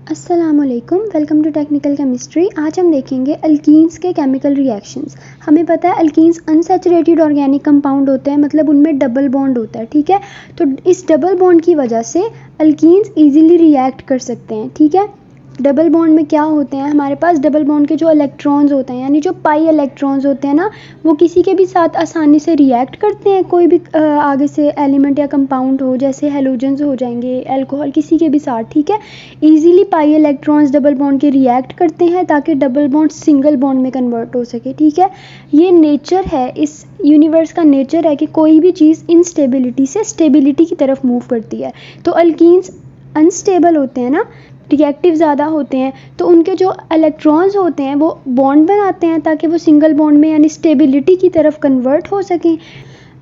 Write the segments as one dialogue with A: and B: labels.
A: अस्सलामुअलैकुम, welcome to technical chemistry. आज हम देखेंगे अल्कीन्स के केमिकल रिएक्शंस। हमें पता है अल्कीन्स अनसैचुरेटेड ऑर्गेनिक कंपाउंड होते हैं, मतलब उनमें डबल बॉन्ड होता है। ठीक है, तो इस डबल बॉन्ड की वजह से अल्कीन्स इजीली रिएक्ट कर सकते हैं। ठीक है, डबल बॉन्ड में क्या होते हैं, हमारे पास डबल बॉन्ड के जो इलेक्ट्रॉन्स होते हैं यानी जो पाई इलेक्ट्रॉन्स होते हैं ना, वो किसी के भी साथ आसानी से रिएक्ट करते हैं। कोई भी आगे से एलिमेंट या कंपाउंड हो, जैसे हेलोजन्स हो जाएंगे, अल्कोहल, किसी के भी साथ। ठीक है, easily pi electrons double bond के रिएक्ट करते हैं ताकि डबल बॉन्ड सिंगल बॉन्ड में कन्वर्ट हो सके। ठीक है, ये नेचर है, इस यूनिवर्स का नेचर है कि कोई भी चीज़ इनस्टेबिलिटी से स्टेबिलिटी की तरफ मूव करती है। तो अल्कीन्स अनस्टेबल होते हैं ना, रिएक्टिव ज़्यादा होते हैं, तो उनके जो इलेक्ट्रॉन्स होते हैं वो बॉन्ड बनाते हैं ताकि वो सिंगल बॉन्ड में यानी स्टेबिलिटी की तरफ कन्वर्ट हो सकें।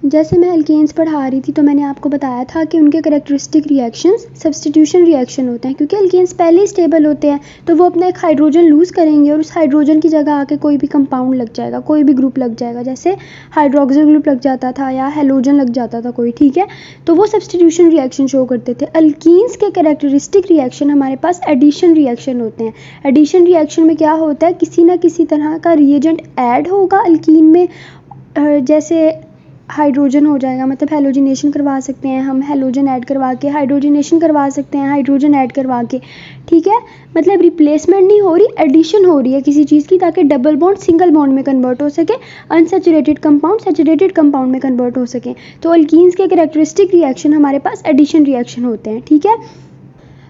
A: जैसे मैं अल्केन्स पढ़ा रही थी तो मैंने आपको बताया था कि उनके करेक्टरिस्टिक रिएक्शंस सब्स्टिट्यूशन रिएक्शन होते हैं, क्योंकि अल्केन्स पहले ही स्टेबल होते हैं तो वो अपना एक हाइड्रोजन लूज़ करेंगे और उस हाइड्रोजन की जगह आके कोई भी कंपाउंड लग जाएगा, कोई भी ग्रुप लग जाएगा। जैसे हाइड्रोक्सिल ग्रुप लग जाता था या हेलोजन लग जाता था कोई। ठीक है, तो वो सब्स्टिट्यूशन रिएक्शन शो करते थे। अल्कीन्स के करेक्टरिस्टिक रिएक्शन हमारे पास एडिशन रिएक्शन होते हैं। एडिशन रिएक्शन में क्या होता है, किसी ना किसी तरह का रिएजेंट ऐड होगा अल्कीन में, जैसे हाइड्रोजन हो जाएगा, मतलब हेलोजिनेशन करवा सकते हैं हम, हेलोजन ऐड करवा के हाइड्रोजनेशन करवा सकते हैं, हाइड्रोजन ऐड करवा के। ठीक है, मतलब रिप्लेसमेंट नहीं हो रही, एडिशन हो रही है किसी चीज़ की ताकि डबल बॉन्ड सिंगल बॉन्ड में कन्वर्ट हो सके, अनसैचुरेटेड कंपाउंड सैचुरेटेड कंपाउंड में कन्वर्ट हो सके। तो अल्कीन्स के कैरेक्टरिस्टिक रिएक्शन हमारे पास एडिशन रिएक्शन होते हैं। ठीक है,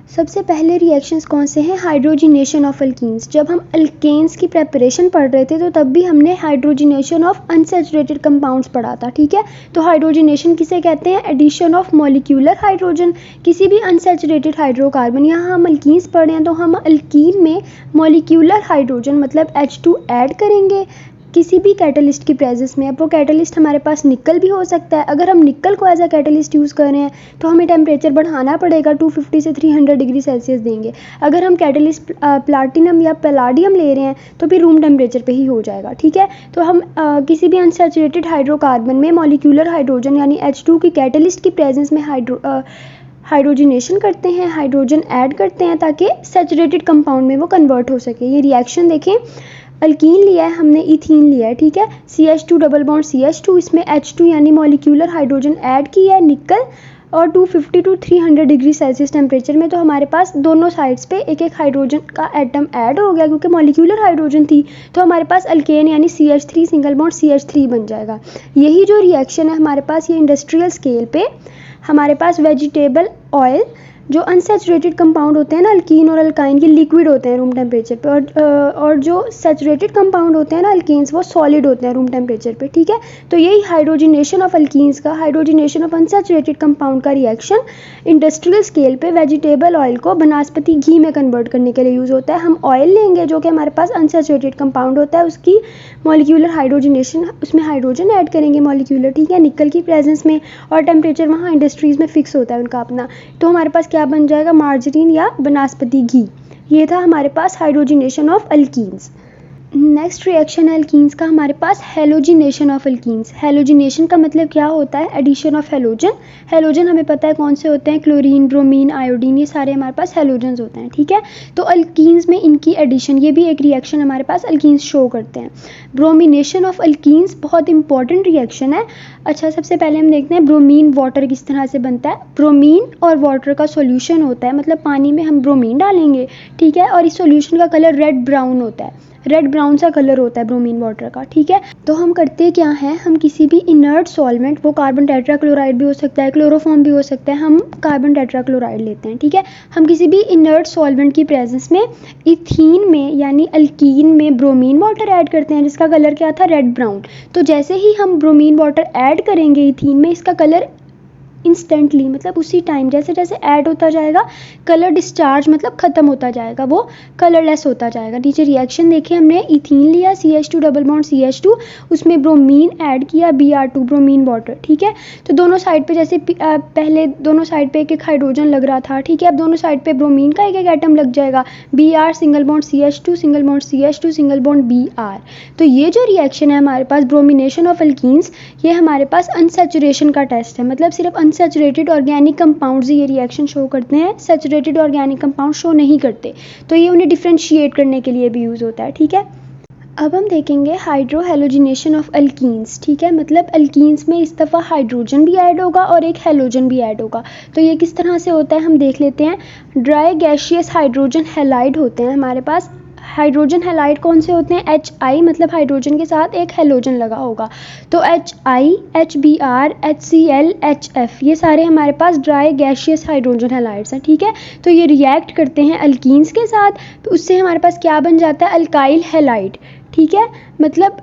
A: सबसे पहले रिएक्शंस कौन से हैं, हाइड्रोजिनेशन ऑफ अल्कीन्स। जब हम अल्केन्स की प्रेपरेशन पढ़ रहे थे तो तब भी हमने हाइड्रोजिनेशन ऑफ अनसैचुरेटेड कंपाउंड्स पढ़ा था। ठीक है, तो हाइड्रोजिनेशन किसे कहते हैं, एडिशन ऑफ मॉलिक्यूलर हाइड्रोजन, किसी भी अनसैचुरेटेड हाइड्रोकार्बन। यहाँ हम अल्कीन्स पढ़ रहे हैं तो हम अल्कीन में मॉलिक्यूलर हाइड्रोजन मतलब H2 ऐड करेंगे किसी भी कैटलिस्ट की प्रेजेंस में। अब वो कैटलिस्ट हमारे पास निकल भी हो सकता है। अगर हम निकल को एज अ कैटलिस्ट यूज़ कर रहे हैं तो हमें टेम्परेचर बढ़ाना पड़ेगा, 250 से 300 डिग्री सेल्सियस देंगे। अगर हम कैटलिस्ट प्लाटिनम या पैलाडियम ले रहे हैं तो फिर रूम टेम्परेचर पे ही हो जाएगा। ठीक है, तो हम किसी भी अनसैचुरेटेड हाइड्रोकार्बन में मॉलिक्यूलर हाइड्रोजन यानी H2 की कैटलिस्ट की प्रेजेंस में हाइड्रोजिनेशन करते हैं, हाइड्रोजन ऐड करते हैं ताकि सैचुरेटेड कंपाउंड में वो कन्वर्ट हो सके। ये रिएक्शन देखें, अल्कीन लिया है हमने, इथीन लिया है। ठीक है, CH2 डबल बॉन्ड CH2, इसमें H2 यानी मॉलिक्यूलर हाइड्रोजन ऐड किया है निकल, और 250 to 300 डिग्री सेल्सियस टेम्परेचर में। तो हमारे पास दोनों साइड्स पे एक एक हाइड्रोजन का एटम ऐड हो गया, क्योंकि मॉलिक्यूलर हाइड्रोजन थी तो हमारे पास अल्केन यानी CH3 सिंगल बॉन्ड CH3 बन जाएगा। यही जो रिएक्शन है हमारे पास, ये इंडस्ट्रियल स्केल पे हमारे पास वेजिटेबल ऑयल, जो अनसैचुरेटेड कंपाउंड होते हैं ना अल्कीन और अल्काइन, के लिक्विड होते हैं रूम टेम्परेचर पे, और जो सैचुरेटेड कंपाउंड होते हैं ना अल्कीन्स, वो सॉलिड होते हैं रूम टेम्परेचर पे। ठीक है, तो यही हाइड्रोजिनेशन ऑफ अल्कीन्स का, हाइड्रोजिनेशन ऑफ अनसैचुरेटेड कंपाउंड का रिएक्शन इंडस्ट्रियल स्केल पे वेजिटेबल ऑयल को बनस्पति घी में कन्वर्ट करने के लिए यूज़ होता है। हम ऑयल लेंगे जो कि हमारे पास अनसैचुरेटेड कंपाउंड होता है, उसकी मॉलिक्यूलर हाइड्रोजिनेशन, उसमें हाइड्रोजन ऐड करेंगे मॉलिक्यूलर। ठीक है, निकल की प्रेजेंस में, और टेम्परेचर वहाँ इंडस्ट्रीज़ में फिक्स होता है उनका अपना। तो हमारे पास क्या बन जाएगा, मार्जरीन या बनस्पति घी। ये था हमारे पास hydrogenation of alkenes. Next reaction है अल्कीन्स का हमारे पास, हेलोजिनेशन ऑफ अल्कीन्स। हेलोजिनेशन का मतलब क्या होता है, एडिशन ऑफ हेलोजन। हेलोजन हमें पता है कौन से होते हैं, क्लोरीन, ब्रोमीन, आयोडीन, ये सारे हमारे पास हेलोजन्स होते हैं। ठीक है, तो अल्कीन्स में इनकी एडिशन, ये भी एक रिएक्शन हमारे पास अल्कीन्स शो करते हैं। ब्रोमिनेशन ऑफ अल्कीन्स बहुत इंपॉर्टेंट रिएक्शन है। अच्छा, सबसे पहले हम देखते हैं ब्रोमीन वाटर किस तरह से बनता है। ब्रोमीन और वाटर का सॉल्यूशन होता है, मतलब पानी में हम ब्रोमीन डालेंगे। ठीक है, और इस सॉल्यूशन का कलर रेड ब्राउन होता है, रेड ब्राउन सा कलर होता है ब्रोमीन वाटर का। ठीक है, तो हम करते क्या हैं, हम किसी भी इनर्ट सॉल्वेंट, वो कार्बन टेट्राक्लोराइड भी हो सकता है, क्लोरोफॉर्म भी हो सकता है, हम कार्बन टेट्राक्लोराइड लेते हैं। ठीक है, हम किसी भी इनर्ट सॉल्वेंट की प्रेजेंस में इथीन में यानी अल्कीन में ब्रोमीन वाटर ऐड करते हैं, जिसका कलर क्या था, रेड ब्राउन। तो जैसे ही हम ब्रोमीन वाटर ऐड करेंगे इथीन में, इसका कलर इंस्टेंटली, मतलब उसी टाइम जैसे जैसे ऐड होता जाएगा कलर डिस्चार्ज मतलब ख़त्म होता जाएगा, वो कलरलेस होता जाएगा। नीचे रिएक्शन देखें, हमने इथीन लिया, CH2 डबल बॉन्ड CH2, उसमें ब्रोमीन ऐड किया, Br2 ब्रोमीन वाटर। ठीक है, तो दोनों साइड पे जैसे पहले दोनों साइड पे एक एक हाइड्रोजन लग रहा था। ठीक है, अब दोनों साइड पे ब्रोमीन का एक एक एटम लग जाएगा, Br single bond CH2 single bond CH2 single bond Br। तो ये जो रिएक्शन है हमारे पास ब्रोमिनेशन ऑफ अल्कीन्स, ये हमारे पास अनसैचुरेशन का टेस्ट है, मतलब सिर्फ अनसैचुरेटेड ऑर्गेनिक कंपाउंड्स ये रिएक्शन शो करते हैं, सैचुरेटेड ऑर्गेनिक कंपाउंड शो नहीं करते, तो ये उन्हें डिफ्रेंशिएट करने के लिए भी यूज़ होता है। ठीक है, अब हम देखेंगे हाइड्रो हेलोजिनेशन ऑफ अल्कीन्स। ठीक है, मतलब अल्कीन्स में इस दफ़ा हाइड्रोजन भी ऐड होगा और एक हेलोजन भी ऐड होगा। तो ये किस तरह से होता है हम देख लेते हैं। ड्राई गैशियस हाइड्रोजन हैलाइड होते हैं हमारे पास। हाइड्रोजन हैलाइड कौन से होते हैं? HI, मतलब हाइड्रोजन के साथ एक हेलोजन लगा होगा। तो HI, HBr, HCl, HF ये सारे हमारे पास ड्राई गैशियस हाइड्रोजन हैलाइड्स हैं। ठीक है, तो ये रिएक्ट करते हैं अल्कीन्स के साथ, तो उससे हमारे पास क्या बन जाता है? Alkyl halide. ठीक है, मतलब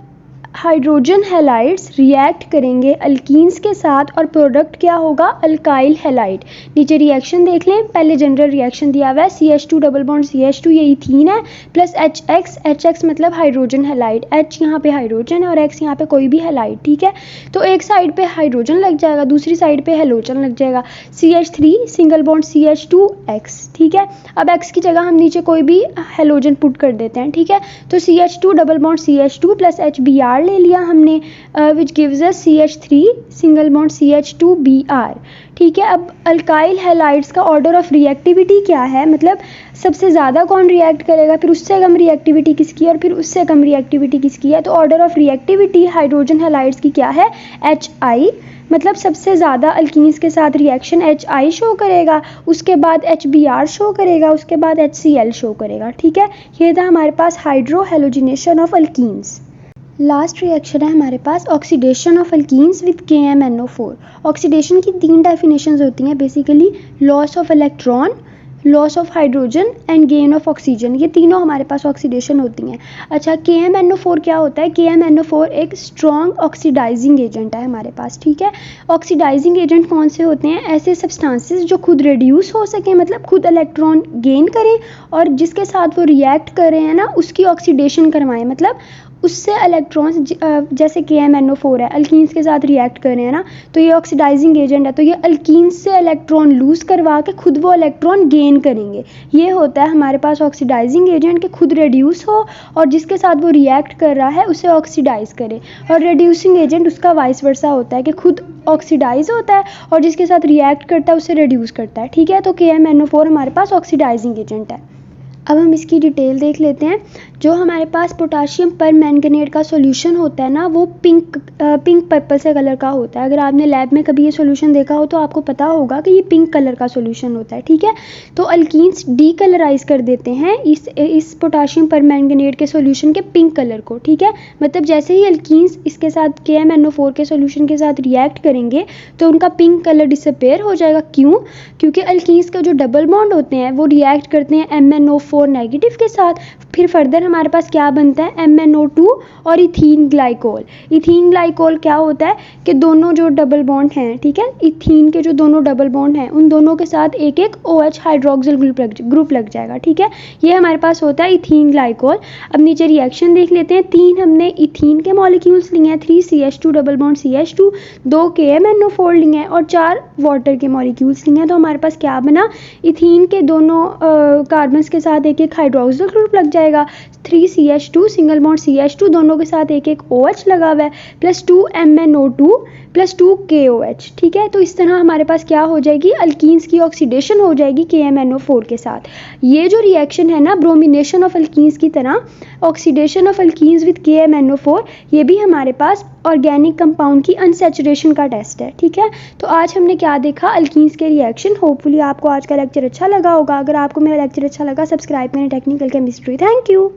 A: हाइड्रोजन हैलाइड्स रिएक्ट करेंगे अल्कीन्स के साथ और प्रोडक्ट क्या होगा? Alkyl halide. नीचे रिएक्शन देख लें, पहले जनरल रिएक्शन दिया हुआ है CH2 डबल बॉन्ड CH2 ये इथीन है, प्लस HX मतलब हाइड्रोजन हैलाइड। H यहाँ पे हाइड्रोजन है और X यहाँ पे कोई भी हैलाइड। ठीक है, तो एक साइड पे हाइड्रोजन लग जाएगा, दूसरी साइड पे हेलोजन लग जाएगा। CH3 single bond CH2X। ठीक है, अब X की जगह हम नीचे कोई भी हेलोजन पुट कर देते हैं। ठीक है, तो CH2 double bond CH2 plus HBr ले लिया हमने, which gives us CH3 single bond CH2Br। ठीक है, अब अल्काइल हैलाइड्स का ऑर्डर ऑफ रिएक्टिविटी क्या है? मतलब सबसे ज़्यादा कौन रिएक्ट करेगा, फिर उससे कम रिएक्टिविटी किसकी और फिर उससे कम रिएक्टिविटी किसकी है? तो order of reactivity hydrogen halides की क्या है? HI, मतलब सबसे ज़्यादा अल्कीन्स के साथ रिएक्शन HI शो करेगा, उसके बाद HBr शो करेगा, उसके बाद HCl शो करेगा। ठीक है, ये था हमारे पास hydro halogenation of alkenes. Last reaction है हमारे पास oxidation of alkenes with KMNO4। Oxidation की 3 डेफिनेशंस होती हैं basically, loss of electron, loss of hydrogen and gain of oxygen, ये तीनों हमारे पास ऑक्सीडेशन होती हैं। अच्छा, KMNO4 क्या होता है? KMNO4 एक स्ट्रॉन्ग ऑक्सीडाइजिंग एजेंट है हमारे पास। ठीक है, ऑक्सीडाइजिंग एजेंट कौन से होते हैं? ऐसे सब्सटेंसेस जो खुद रिड्यूस हो सकें, मतलब खुद इलेक्ट्रॉन गेन करें और जिसके साथ वो रिएक्ट कर रहे हैं ना उसकी ऑक्सीडेशन करवाएं, मतलब उससे इलेक्ट्रॉन्स, जैसे KMNO4 है अल्कीन्स के साथ रिएक्ट कर रहे हैं ना, तो ये ऑक्सीडाइजिंग एजेंट है, तो ये अल्कीन्स से इलेक्ट्रॉन लूज़ करवा के खुद वो इलेक्ट्रॉन गेन करेंगे। ये होता है हमारे पास ऑक्सीडाइजिंग एजेंट के खुद रिड्यूस हो और जिसके साथ वो रिएक्ट कर रहा है उसे ऑक्सीडाइज करे, और रिड्यूसिंग एजेंट उसका वाइस वर्सा होता है कि खुद ऑक्सीडाइज होता है और जिसके साथ रिएक्ट करता है उसे रिड्यूस करता है। ठीक है, तो KMNO4 हमारे पास ऑक्सीडाइजिंग एजेंट है। अब हम इसकी डिटेल देख लेते हैं। जो हमारे पास पोटाशियम पर मैंगनेट का सॉल्यूशन होता है ना, वो पिंक पर्पल से कलर का होता है। अगर आपने लैब में कभी ये सॉल्यूशन देखा हो तो आपको पता होगा कि ये पिंक कलर का सॉल्यूशन होता है। ठीक है, तो अल्कीन्स डीकलराइज कर देते हैं इस पोटाशियम पर मैंगनेट के सॉल्यूशन के पिंक कलर को। ठीक है, मतलब जैसे ही अल्कीन्स इसके साथ KMNO4 के सॉल्यूशन के साथ रिएक्ट करेंगे तो उनका पिंक कलर डिसअपेयर हो जाएगा। क्यों? क्योंकि अल्कीन्स का जो डबल बॉन्ड होते हैं वो रिएक्ट करते हैं MnO4 नेगेटिव के साथ, फिर फर्दर हमारे पास क्या बनता है? MnO2 और इथीन ग्लाइकोल। इथीन ग्लाइकोल क्या होता है कि दोनों जो डबल बॉन्ड हैं, ठीक है, इथीन के जो दोनों डबल बॉन्ड हैं उन दोनों के साथ एक एक OH हाइड्रोक्सिल ग्रुप लग जाएगा। ठीक है, ये हमारे पास होता है इथीन ग्लाइकोल। अब नीचे रिएक्शन देख लेते हैं। 3 हमने इथीन के मॉलिक्यूल्स लिए हैं, 3 CH2 double bond CH2, 2 KMNO4 लिए हैं और 4 वाटर के मॉलिक्यूल्स लिए हैं। तो हमारे पास क्या बना? इथीन के दोनों कार्बन्स के साथ एक एक हाइड्रोक्सिल ग्रुप लग जाएगा, 3 CH2 सिंगल बॉन्ड CH2 दोनों के साथ एक एक OH लगा हुआ है, प्लस 2 MnO2 प्लस 2 KOH। ठीक है, तो इस तरह हमारे पास क्या हो जाएगी? अल्कीन्स की ऑक्सीडेशन हो जाएगी KMNO4 के साथ। ये जो रिएक्शन है ना, ब्रोमिनेशन ऑफ अल्कीन्स की तरह oxidation of alkenes with KMNO4, ये भी हमारे पास ऑर्गेनिक कंपाउंड की अनसैचुरेशन का टेस्ट है। ठीक है, तो आज हमने क्या देखा? अल्कीन्स के रिएक्शन। होपफुली आपको आज का लेक्चर अच्छा लगा होगा। अगर आपको मेरा लेक्चर अच्छा लगा, सब्सक्राइब करें टेक्निकल केमिस्ट्री। Thank you.